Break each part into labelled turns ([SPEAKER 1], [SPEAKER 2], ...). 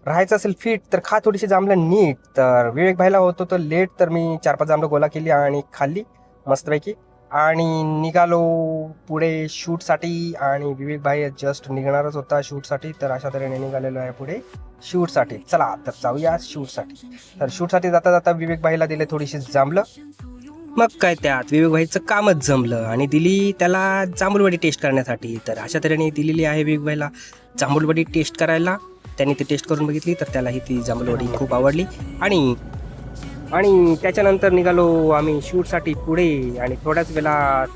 [SPEAKER 1] राहायचं असेल फिट तर खा थोडीशी जांभळं नीट. तर विवेक भाईला होतो तर लेट, तर मी 4-5 जांभळं गोळा केली आणि खाल्ली मस्तपैकी आणि निघालो पुढे शूटसाठी. आणि विवेक भाई जस्ट निघणारच होता शूटसाठी, तर अशा तऱ्हेने निघालेलो आहे पुढे शूटसाठी. चला तर जाऊया शूटसाठी. तर शूटसाठी जाता जाता विवेक भाईला दिले थोडीशी जांभळं. मग काय त्यात विवेक भाईचं कामच जमलं आणि दिली त्याला जांभूळवडी टेस्ट करण्यासाठी. तर अशा तऱ्हेने दिलेली आहे विवेक भाईला जांभूळवडी टेस्ट करायला. त्यांनी ती टेस्ट करून बघितली तर त्यालाही ती जांभूळवडी खूप आवडली. आणि आणि त्याच्यानंतर निघालो आम्ही शूटसाठी पुढे. आणि थोड्याच वेळात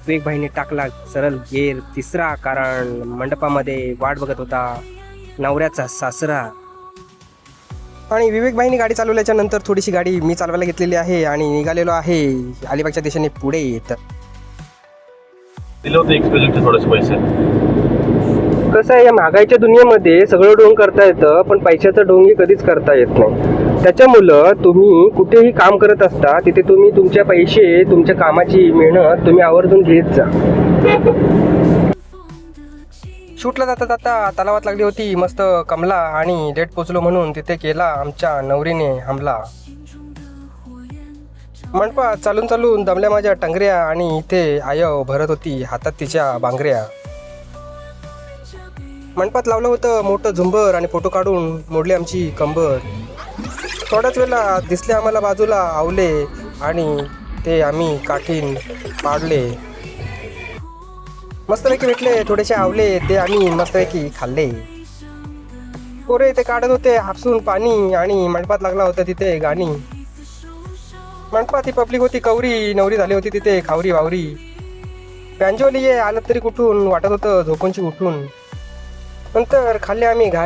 [SPEAKER 1] विवेक भाईने टाकला सरळ गेअर तिसरा, कारण मंडपामध्ये वाट बघत होता नवऱ्याचा सासरा. आणि विवेक भाईने गाडी चालवल्याच्या नंतर थोडीशी गाडी मी चालवायला घेतलेली आहे आणि निघालेलो आहे अलिबागच्या दिशेने पुढे. तर
[SPEAKER 2] दिले होते एक्सप्रेशनचे थोडेसे पैसे.
[SPEAKER 1] कसं आहे, या महागाईच्या दुनियेमध्ये सगळं ढोंग करता येतं, पण पैशाचं ढोंगी कधीच करता येत नाही. त्याच्यामुळं तुम्ही कुठेही काम करत असता तिथे तुम्ही तुमचे पैसे, तुमच्या कामाची मेहनत तुम्ही आवर्जून घेत जा. शूटला जाता जाता तलावात लागली होती मस्त कमला आणि लेट पोचलो म्हणून तिथे केला आमच्या नवरीने हमला. मंडपात चालून चालून दमल्या माझ्या टंगऱ्या आणि इथे आयव भरत होती हातात तिच्या बांगऱ्या. मंडपात लावलं होतं मोठं झुंबर आणि फोटो काढून मोडली आमची कंबर. थोड्याच वेळा दिसले आम्हाला बाजूला आवले आणि ते आम्ही काठीन पाडले. मस्तपैकी भेटले थोडेसे आवले, ते आम्ही मस्तपैकी खाल्ले. पोरे ते काढत होते हापसून पाणी आणि मंडपात लागला होता तिथे गाणी. मंडपात ही पब्लिक होती कवरी, नवरी झाली होती तिथे खावरी वावरी. बँजोली आलं तरी कुठून वाटत होतं झोपूनची उठून. नंतर खाल्ले आम्ही घारी.